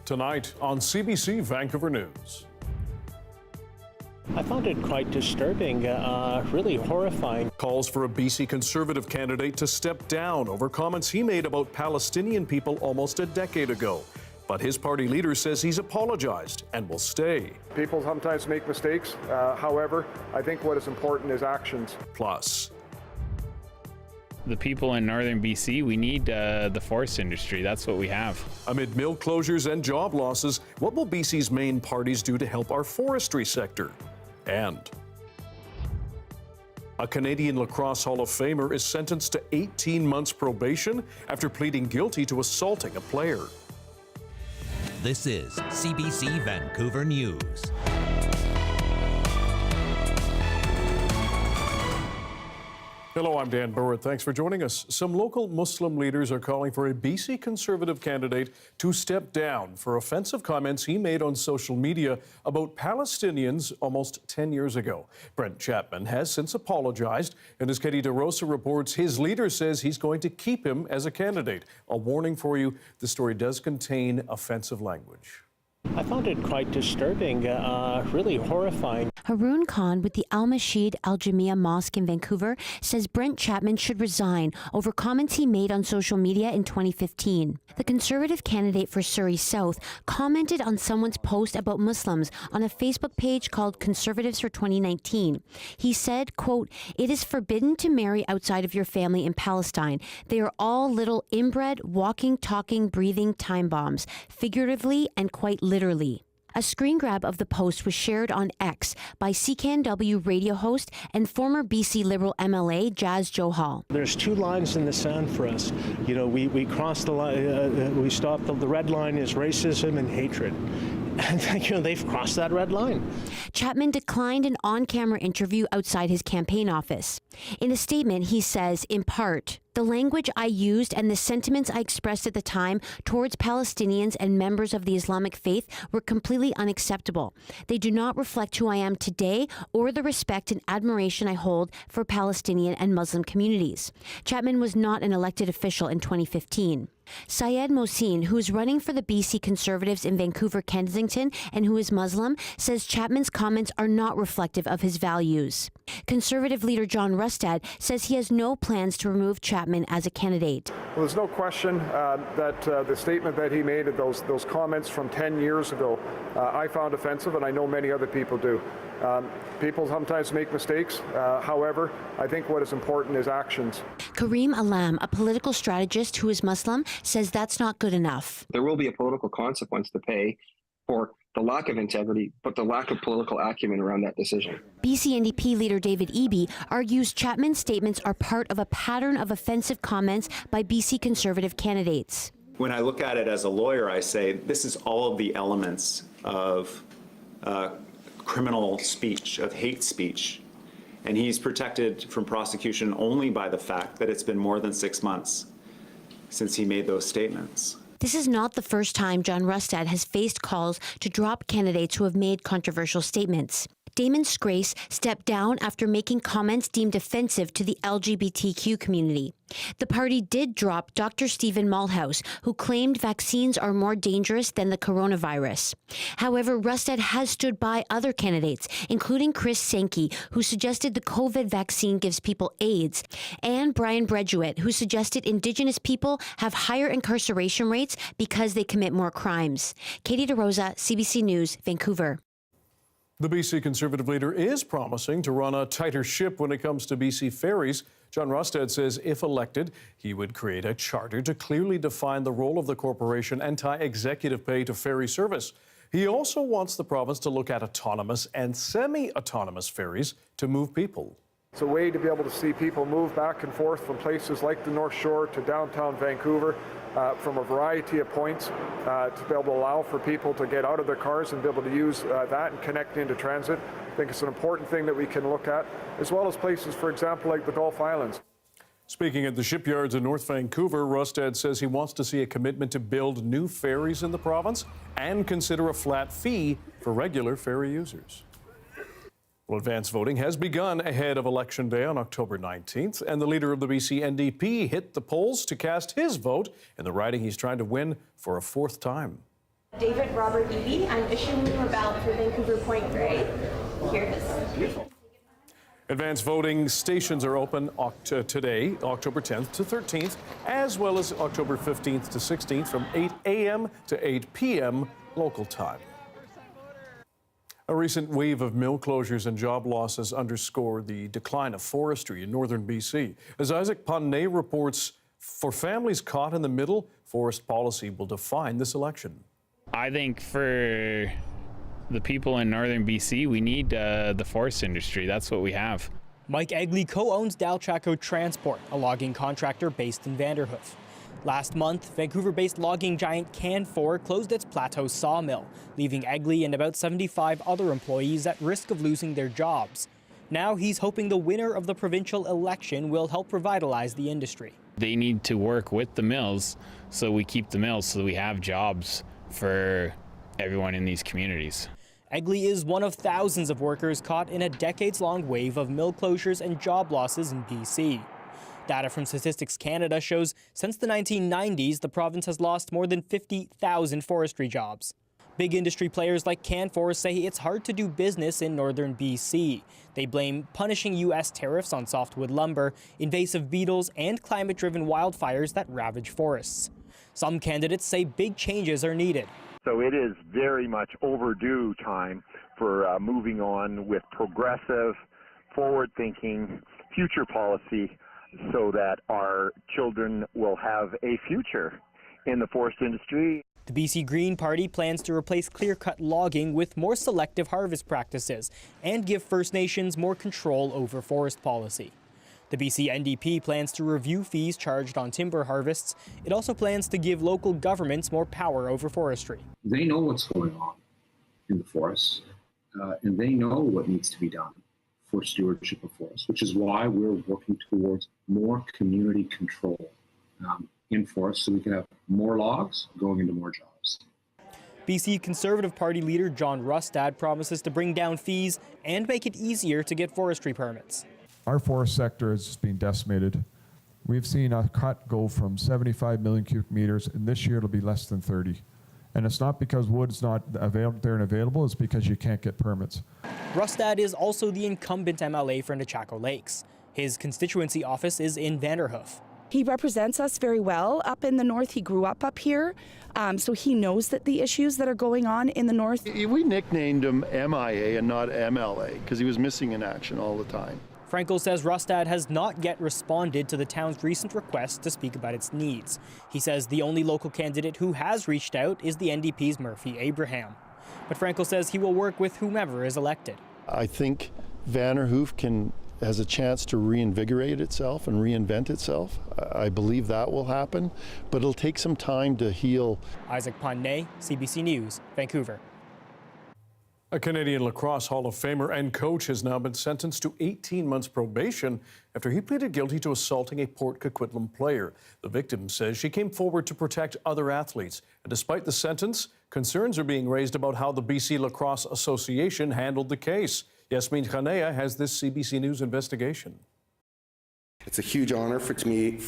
Tonight on CBC Vancouver News. I found it quite disturbing, really horrifying. Calls for a BC Conservative candidate to step down over comments he made about Palestinian people almost a decade ago. But his party leader says he's apologized and will stay. People sometimes make mistakes. However, I think what is important is actions. Plus, the people in northern BC, we need the forest industry. That's what we have. amid mill closures and job losses, what will BC's main parties do to help our forestry sector? And a Canadian Lacrosse Hall of Famer is sentenced to 18 months probation after pleading guilty to assaulting a player. This is CBC Vancouver News. Hello, I'm Dan Burritt. Thanks for joining us. Some local Muslim leaders are calling for a BC Conservative candidate to step down for offensive comments he made on social media about Palestinians almost 10 years ago. Brent Chapman has since apologized, and as Katie DeRosa reports, his leader says he's going to keep him as a candidate. A warning for you, the story does contain offensive language. I found it quite disturbing, really horrifying. Haroon Khan with the Al-Masheed Al-Jamia Mosque in Vancouver says Brent Chapman should resign over comments he made on social media in 2015. The Conservative candidate for Surrey South commented on someone's post about Muslims on a Facebook page called Conservatives for 2019. He said, quote, "It is forbidden to marry outside of your family in Palestine. They are all little inbred, walking, talking, breathing time bombs, figuratively and quite literally." A screen grab of the post was shared on X by CKNW radio host and former BC Liberal MLA Jazz Johal. There's two lines in the sand for us. You know, we cross the line, we stop. The red line is racism and hatred. And, you know, they've crossed that red line. Chapman declined an on-camera interview outside his campaign office. In a statement, he says, in part, "The language I used and the sentiments I expressed at the time towards Palestinians and members of the Islamic faith were completely unacceptable. They do not reflect who I am today or the respect and admiration I hold for Palestinian and Muslim communities." Chapman was not an elected official in 2015. Syed Mohsin, who is running for the BC Conservatives in Vancouver, Kensington, and who is Muslim, says Chapman's comments are not reflective of his values. Conservative leader John Rustad says he has no plans to remove Chapman as a candidate. Well, there's no question that the statement that he made, those comments from 10 years ago, I found offensive, and I know many other people do. People sometimes make mistakes. However, I think what is important is actions. Kareem Alam, a political strategist who is Muslim, says that's not good enough. There will be a political consequence to pay for the lack of integrity, but the lack of political acumen around that decision. BC NDP leader David Eby argues Chapman's statements are part of a pattern of offensive comments by BC Conservative candidates. When I look at it as a lawyer, I say this is all of the elements of criminal speech, of hate speech. And he's protected from prosecution only by the fact that it's been more than 6 months since he made those statements. This is not the first time John Rustad has faced calls to drop candidates who have made controversial statements. Damon Scrace stepped down after making comments deemed offensive to the LGBTQ community. The party did drop Dr. Stephen Malthouse, who claimed vaccines are more dangerous than the coronavirus. However, Rustad has stood by other candidates, including Chris Sankey, who suggested the COVID vaccine gives people AIDS, and Brian Breduit, who suggested Indigenous people have higher incarceration rates because they commit more crimes. Katie DeRosa, CBC News, Vancouver. The BC Conservative leader is promising to run a tighter ship when it comes to BC Ferries. John Rustad says if elected, he would create a charter to clearly define the role of the corporation and tie executive pay to ferry service. He also wants the province to look at autonomous and semi-autonomous ferries to move people. It's a way to be able to see people move back and forth from places like the North Shore to downtown Vancouver from a variety of points to be able to allow for people to get out of their cars and be able to use that and connect into transit. I think it's an important thing that we can look at, as well as places, for example, like the Gulf Islands. Speaking at the shipyards in North Vancouver, Rustad says he wants to see a commitment to build new ferries in the province and consider a flat fee for regular ferry users. Well, advance voting has begun ahead of Election Day on October 19th, and the leader of the BC NDP hit the polls to cast his vote in the riding he's trying to win for a fourth time. David Robert Eby. I'm issuing you a ballot for Vancouver Point Grey. Here it is. Beautiful. Advanced voting stations are open today, October 10th to 13th, as well as October 15th to 16th from 8 a.m. to 8 p.m. local time. A recent wave of mill closures and job losses underscore the decline of forestry in northern BC. As Isaac Panay reports, for families caught in the middle, forest policy will define this election. I think for the people in northern BC, we need the forest industry. That's what we have. Mike Egley co-owns Dalchaco Transport, a logging contractor based in Vanderhoof. Last month, Vancouver-based logging giant Canfor closed its Plateau sawmill, leaving Egley and about 75 other employees at risk of losing their jobs. Now he's hoping the winner of the provincial election will help revitalize the industry. They need to work with the mills so we keep the mills so we have jobs for everyone in these communities. Egley is one of thousands of workers caught in a decades-long wave of mill closures and job losses in BC. Data from Statistics Canada shows since the 1990s, the province has lost more than 50,000 forestry jobs. Big industry players like Canfor say it's hard to do business in northern BC. They blame punishing U.S. tariffs on softwood lumber, invasive beetles, and climate-driven wildfires that ravage forests. Some candidates say big changes are needed. So it is very much overdue time for moving on with progressive, forward-thinking, future policy so that our children will have a future in the forest industry. The BC Green Party plans to replace clear-cut logging with more selective harvest practices and give First Nations more control over forest policy. The BC NDP plans to review fees charged on timber harvests. It also plans to give local governments more power over forestry. They know what's going on in the forests, and they know what needs to be done for stewardship of forests, which is why we're working towards more community control in forests so we can have more logs going into more jobs. BC Conservative Party leader John Rustad promises to bring down fees and make it easier to get forestry permits. Our forest sector has been decimated. We've seen a cut go from 75 million cubic meters, and this year it'll be less than 30. And it's not because wood's not there and available, it's because you can't get permits. Rustad is also the incumbent MLA for Nechako Lakes. His constituency office is in Vanderhoof. He represents us very well up in the north. He grew up here, so he knows that the issues that are going on in the north. We nicknamed him MIA and not MLA because he was missing in action all the time. Frankel says Rustad has not yet responded to the town's recent request to speak about its needs. He says the only local candidate who has reached out is the NDP's Murphy Abraham. But Frankel says he will work with whomever is elected. I think Vanderhoof has a chance to reinvigorate itself and reinvent itself. I believe that will happen, but it'll take some time to heal. Isaac Panay, CBC News, Vancouver. A Canadian Lacrosse Hall of Famer and coach has now been sentenced to 18 months probation after he pleaded guilty to assaulting a Port Coquitlam player. The victim says she came forward to protect other athletes. And despite the sentence, concerns are being raised about how the BC Lacrosse Association handled the case. Yasmin Khanea has this CBC News investigation. It's a huge honor for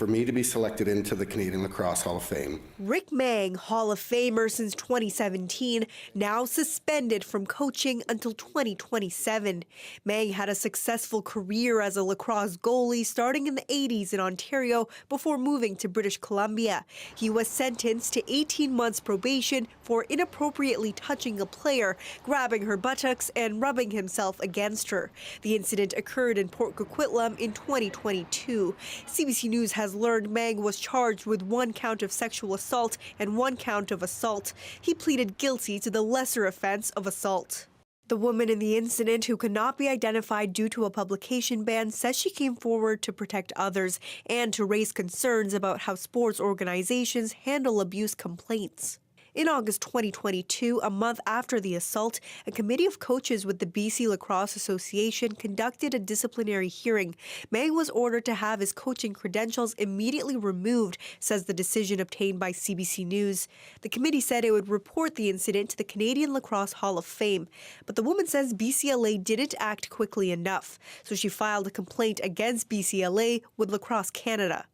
me to be selected into the Canadian Lacrosse Hall of Fame. Rick Mang, Hall of Famer since 2017, now suspended from coaching until 2027. Mang had a successful career as a lacrosse goalie starting in the 80s in Ontario before moving to British Columbia. He was sentenced to 18 months probation for inappropriately touching a player, grabbing her buttocks and rubbing himself against her. The incident occurred in Port Coquitlam in 2022. CBC News has learned Mang was charged with 1 count of sexual assault and 1 count of assault. He pleaded guilty to the lesser offense of assault. The woman in the incident, who could not be identified due to a publication ban, says she came forward to protect others and to raise concerns about how sports organizations handle abuse complaints. In August 2022, a month after the assault, a committee of coaches with the BC Lacrosse Association conducted a disciplinary hearing. Mang was ordered to have his coaching credentials immediately removed, says the decision obtained by CBC News. The committee said it would report the incident to the Canadian Lacrosse Hall of Fame, but the woman says BCLA didn't act quickly enough, so she filed a complaint against BCLA with Lacrosse Canada.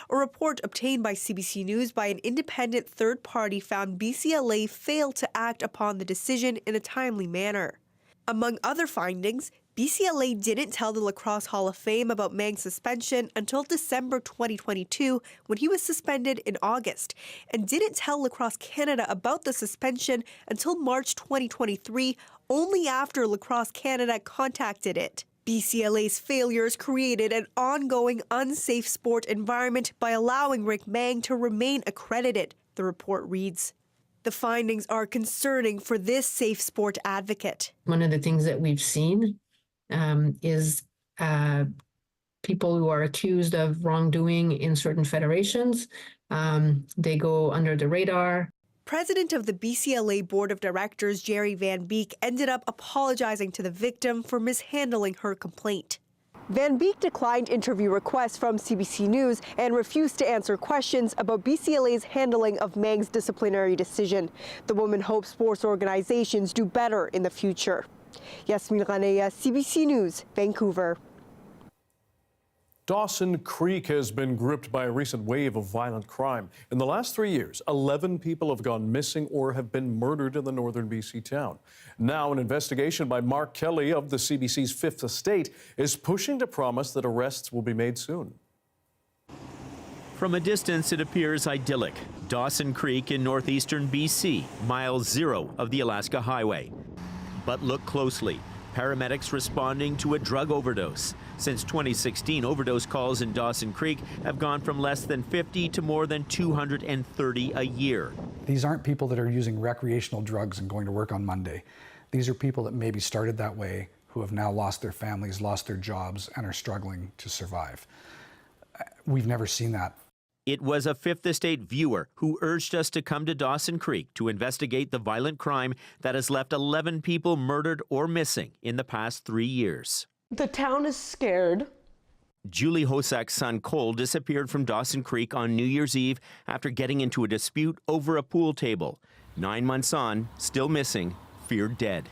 A report obtained by CBC News by an independent third party found BCLA failed to act upon the decision in a timely manner. Among other findings, BCLA didn't tell the Lacrosse Hall of Fame about Mang's suspension until December 2022, when he was suspended in August, and didn't tell Lacrosse Canada about the suspension until March 2023, only after Lacrosse Canada contacted it. BCLA's failures created an ongoing unsafe sport environment by allowing Rick Mang to remain accredited, the report reads. The findings are concerning for this safe sport advocate. One of the things that we've seen is people who are accused of wrongdoing in certain federations. They go under the radar. President of the BCLA Board of Directors, Jerry Van Beek, ended up apologizing to the victim for mishandling her complaint. Van Beek declined interview requests from CBC News and refused to answer questions about BCLA's handling of Mang's disciplinary decision. The woman hopes sports organizations do better in the future. Yasmin Ghaneya, CBC News, Vancouver. Dawson Creek has been gripped by a recent wave of violent crime. In the last 3 years, 11 people have gone missing or have been murdered in the northern BC town. Now, an investigation by Mark Kelly of the CBC's Fifth Estate is pushing to promise that arrests will be made soon. From a distance, it appears idyllic. Dawson Creek in northeastern BC, mile 0 of the Alaska Highway. But look closely. Paramedics responding to a drug overdose. Since 2016, overdose calls in Dawson Creek have gone from less than 50 to more than 230 a year. These aren't people that are using recreational drugs and going to work on Monday. These are people that maybe started that way, who have now lost their families, lost their jobs, and are struggling to survive. We've never seen that. It was a Fifth Estate viewer who urged us to come to Dawson Creek to investigate the violent crime that has left 11 people murdered or missing in the past 3 years. The town is scared. Julie Hosak's son Cole disappeared from Dawson Creek on New Year's Eve after getting into a dispute over a pool table. 9 months on, still missing, feared dead.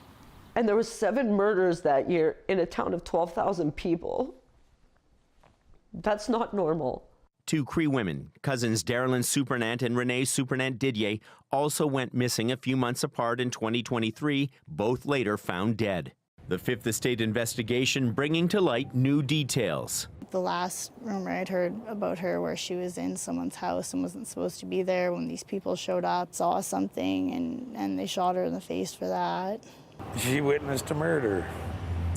And there was 7 murders that year in a town of 12,000 people. That's not normal. 2 Cree women, cousins Darylyn Supernant and Renee Supernant Didier, also went missing a few months apart in 2023, both later found dead. The Fifth Estate investigation bringing to light new details. The last rumor I'd heard about her where she was in someone's house and wasn't supposed to be there when these people showed up, saw something, and they shot her in the face for that. She witnessed a murder.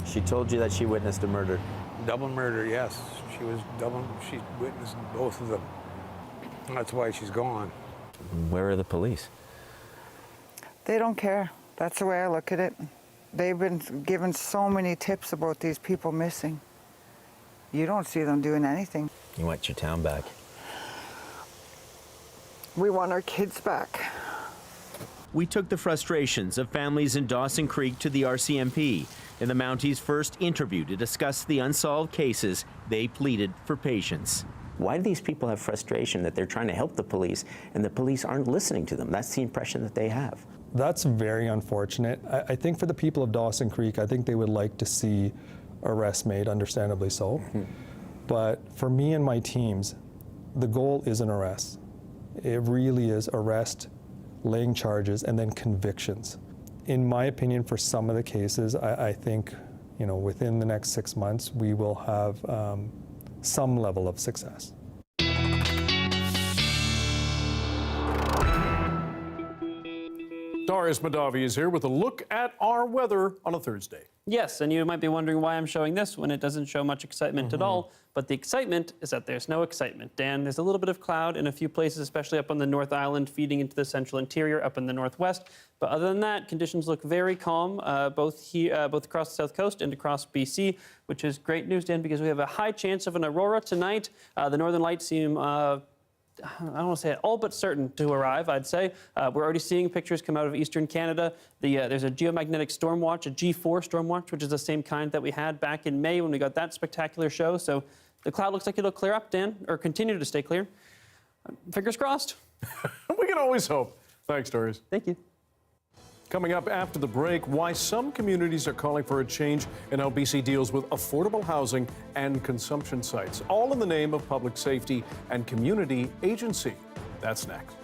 She told you that she witnessed a murder? Double murder, yes. She witnessed both of them. That's why she's gone. Where are the police? They don't care. That's the way I look at it. They've been given so many tips about these people missing. You don't see them doing anything. You want your town back? We want our kids back. We took the frustrations of families in Dawson Creek to the RCMP. In the Mounties' first interview to discuss the unsolved cases, they pleaded for patience. Why do these people have frustration that they're trying to help the police and the police aren't listening to them? That's the impression that they have. That's very unfortunate. I think for the people of Dawson Creek, I think they would like to see arrests made, understandably so. But for me and my teams, the goal is an arrest. It really is arrest, laying charges, and then convictions. In my opinion, for some of the cases, I think, within the next 6 months, we will have some level of success. Darius Madavi is here with a look at our weather on a Thursday. Yes, and you might be wondering why I'm showing this when it doesn't show much excitement at all. But the excitement is that there's no excitement. Dan, there's a little bit of cloud in a few places, especially up on the North Island, feeding into the central interior, up in the northwest. But other than that, conditions look very calm, both across the south coast and across BC, which is great news, Dan, because we have a high chance of an aurora tonight. The northern lights seem I don't want to say it, all but certain to arrive, I'd say. We're already seeing pictures come out of eastern Canada. There's a geomagnetic storm watch, a G4 storm watch, which is the same kind that we had back in May when we got that spectacular show. So the cloud looks like it'll clear up, Dan, or continue to stay clear. Fingers crossed. We can always hope. Thanks, Darius. Thank you. Coming up after the break, why some communities are calling for a change in how BC deals with affordable housing and consumption sites, all in the name of public safety and community agency. That's next.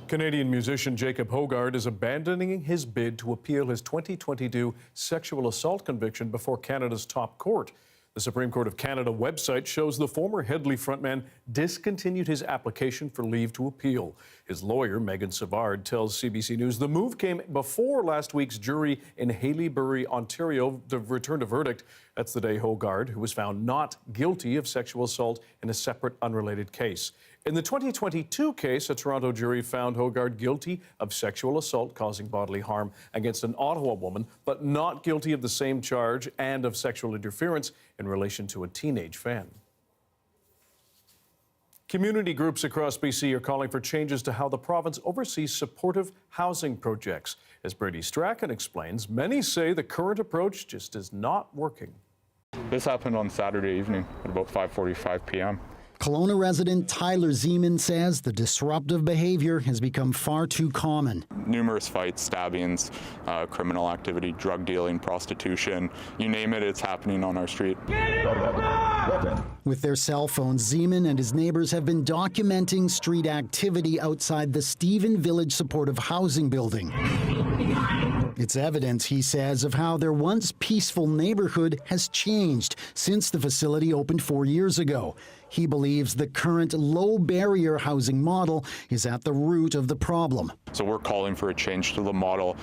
Canadian musician Jacob Hogarth is abandoning his bid to appeal his 2022 sexual assault conviction before Canada's top court. The Supreme Court of Canada website shows the former Headley frontman discontinued his application for leave to appeal. His lawyer, Megan Savard, tells CBC News the move came before last week's jury in Haileybury, Ontario, returned a verdict. That's the day Hogarth, who was found not guilty of sexual assault in a separate, unrelated case. In the 2022 case, a Toronto jury found Hogarth guilty of sexual assault causing bodily harm against an Ottawa woman, but not guilty of the same charge and of sexual interference in relation to a teenage fan. Community groups across BC are calling for changes to how the province oversees supportive housing projects. As Brady Strachan explains, many say the current approach just is not working. This happened on Saturday evening at about 5:45 p.m. Kelowna resident Tyler Zeman says the disruptive behavior has become far too common. Numerous fights, stabbings, criminal activity, drug dealing, prostitution, you name it, it's happening on our street. With their cell phones, Zeman and his neighbors have been documenting street activity outside the Stephen Village Supportive Housing building. It's evidence, he says, of how their once peaceful neighborhood has changed since the facility opened 4 years ago. He believes the current low-barrier housing model is at the root of the problem. So we're calling for a change to the model.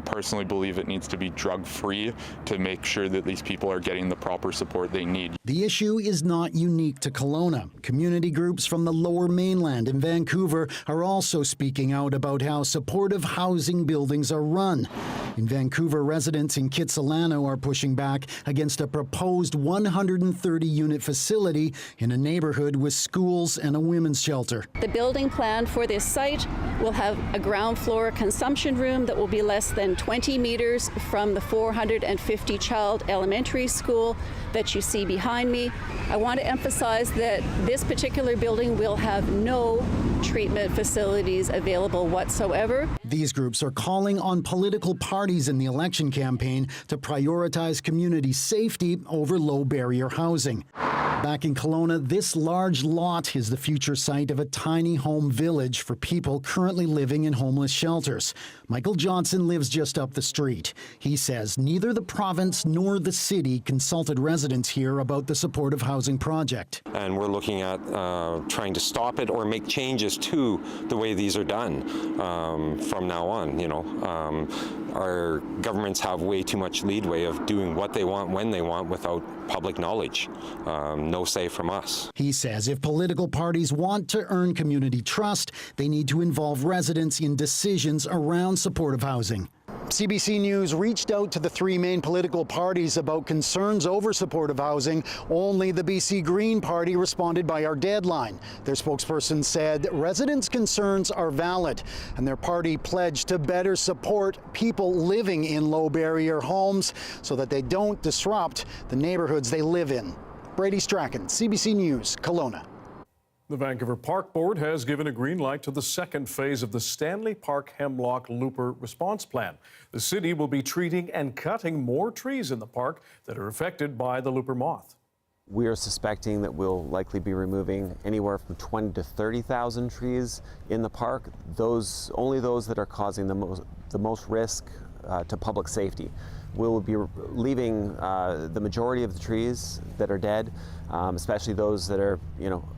Personally believe it needs to be drug-free to make sure that these people are getting the proper support they need. The issue is not unique to Kelowna. Community groups from the Lower Mainland in Vancouver are also speaking out about how supportive housing buildings are run. In Vancouver, residents in Kitsilano are pushing back against a proposed 130-unit facility in a neighborhood with schools and a women's shelter. The building plan for this site will have a ground floor consumption room that will be less than 20 meters from the 450-child elementary school that you see behind me. I want to emphasize that this particular building will have no treatment facilities available whatsoever. These groups are calling on political parties in the election campaign to prioritize community safety over low-barrier housing. Back in Kelowna, this large lot is the future site of a tiny home village for people currently living in homeless shelters. Michael Johnson lives just up the street. He says neither the province nor the city consulted residents here about the supportive housing project. And we're looking at trying to stop it or make changes to the way these are done from now on. Our governments have way too much leadway of doing what they want when they want without public knowledge. No say from us. He says if political parties want to earn community trust, they need to involve residents in decisions around supportive housing. CBC News reached out to the three main political parties about concerns over supportive housing. Only the BC Green Party responded by our deadline. Their spokesperson said residents' concerns are valid, and their party pledged to better support people living in low-barrier homes so that they don't disrupt the neighborhoods they live in. Brady Strachan, CBC News, Kelowna. The Vancouver Park Board has given a green light to the second phase of the Stanley Park Hemlock Looper Response Plan. The city will be treating and cutting more trees in the park that are affected by the looper moth. We are suspecting that we'll likely be removing anywhere from 20 to 30,000 trees in the park. Only those that are causing the most risk to public safety. We'll be leaving the majority of the trees that are dead, especially those that are,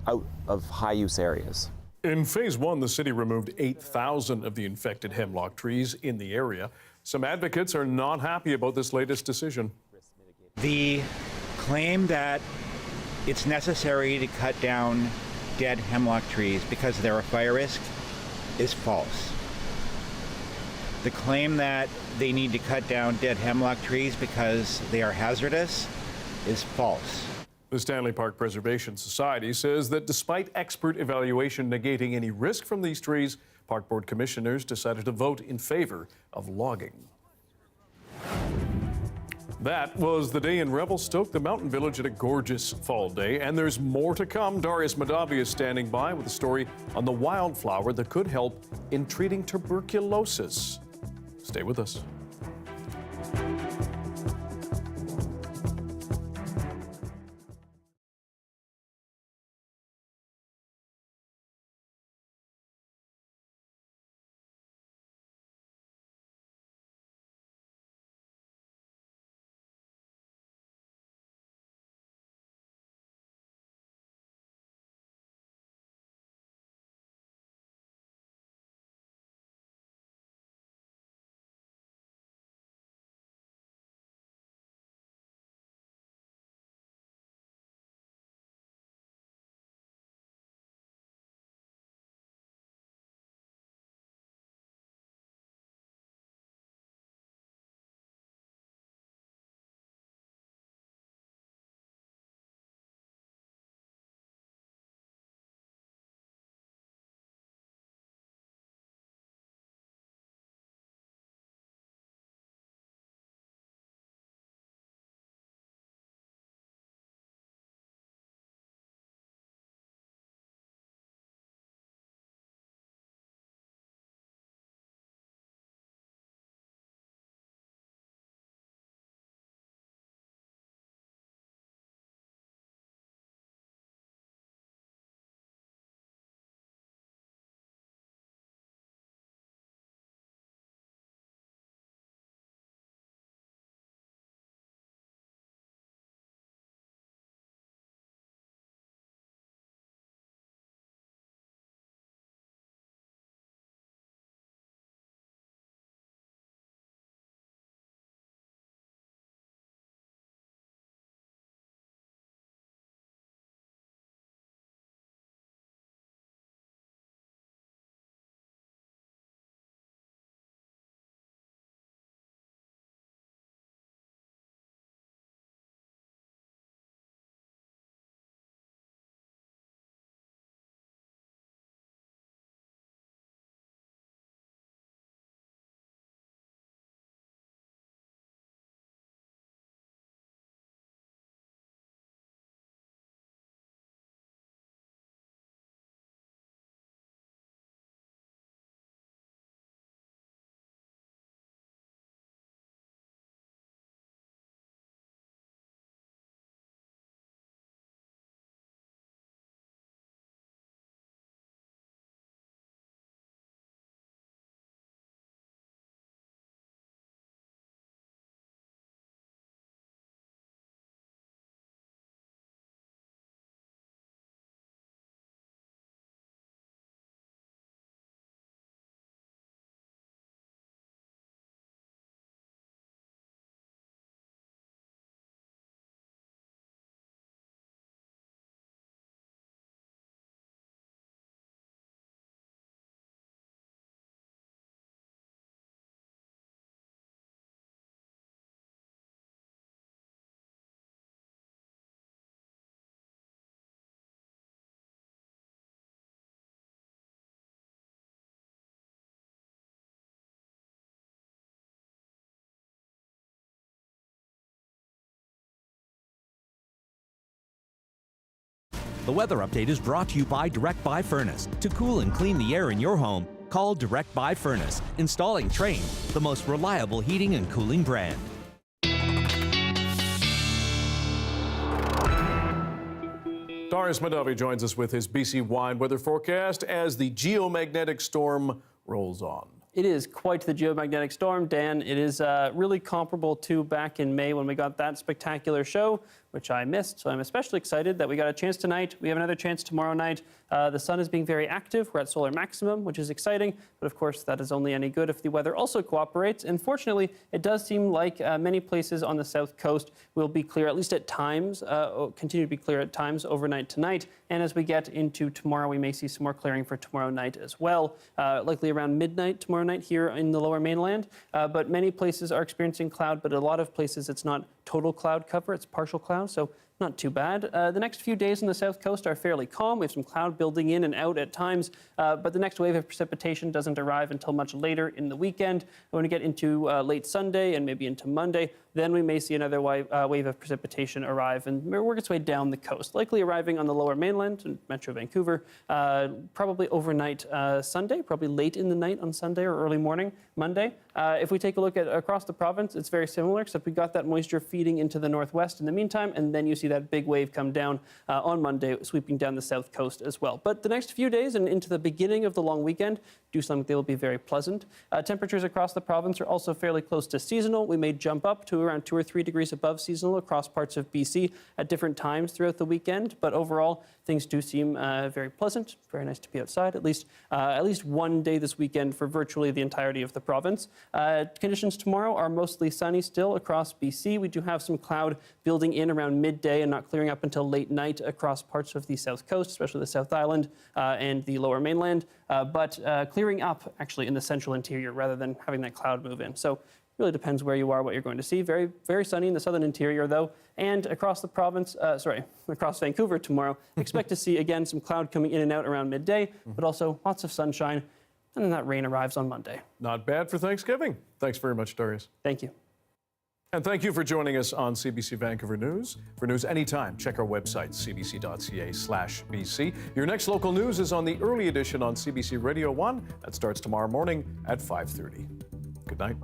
out of high-use areas. In Phase 1, the city removed 8,000 of the infected hemlock trees in the area. Some advocates are not happy about this latest decision. The claim that it's necessary to cut down dead hemlock trees because they're a fire risk is false. The claim that they need to cut down dead hemlock trees because they are hazardous is false. The Stanley Park Preservation Society says that despite expert evaluation negating any risk from these trees, Park Board commissioners decided to vote in favor of logging. That was the day in Revelstoke, the mountain village, at a gorgeous fall day. And there's more to come. Darius Madavi is standing by with a story on the wildflower that could help in treating tuberculosis. Stay with us. The weather update is brought to you by Direct Buy Furnace. To cool and clean the air in your home, call Direct Buy Furnace. Installing Trane, the most reliable heating and cooling brand. Darius Madavi joins us with his BC wide weather forecast as the geomagnetic storm rolls on. It is quite the geomagnetic storm, Dan. It is really comparable to back in May when we got that spectacular show, which I missed. So I'm especially excited that we got a chance tonight. We have another chance tomorrow night. The sun is being very active. We're at solar maximum, which is exciting. But of course, that is only any good if the weather also cooperates. And fortunately, it does seem like many places on the south coast will be clear, at least at times, continue to be clear at times overnight tonight. And as we get into tomorrow, we may see some more clearing for tomorrow night as well, likely around midnight tomorrow night here in the lower mainland. But many places are experiencing cloud, but a lot of places it's not total cloud cover, it's partial cloud. So not too bad. The next few days on the south coast are fairly calm. We have some cloud building in and out at times, but the next wave of precipitation doesn't arrive until much later in the weekend. When we get into late Sunday and maybe into Monday, then we may see another wave of precipitation arrive and work its way down the coast, likely arriving on the lower mainland in Metro Vancouver, probably overnight Sunday, probably late in the night on Sunday or early morning Monday. If we take a look at across the province, it's very similar, except we got that moisture feeding into the northwest in the meantime, and then you see that big wave come down on Monday, sweeping down the south coast as well. But the next few days and into the beginning of the long weekend do something that will be very pleasant. Temperatures across the province are also fairly close to seasonal. We may jump up to around 2 or 3 degrees above seasonal across parts of BC at different times throughout the weekend. But overall, things do seem very pleasant. Very nice to be outside, at least one day this weekend for virtually the entirety of the province. Conditions tomorrow are mostly sunny still across BC. We do have some cloud building in around midday and not clearing up until late night across parts of the south coast, especially the South Island and the lower mainland, but clearing up actually in the central interior rather than having that cloud move in. So really depends where you are, what you're going to see. Very, very sunny in the southern interior, though. And across the province, across Vancouver tomorrow, expect to see, again, some cloud coming in and out around midday, but also lots of sunshine. And then that rain arrives on Monday. Not bad for Thanksgiving. Thanks very much, Darius. Thank you. And thank you for joining us on CBC Vancouver News. For news anytime, check our website, cbc.ca/BC. Your next local news is on the early edition on CBC Radio 1. That starts tomorrow morning at 5:30. Good night.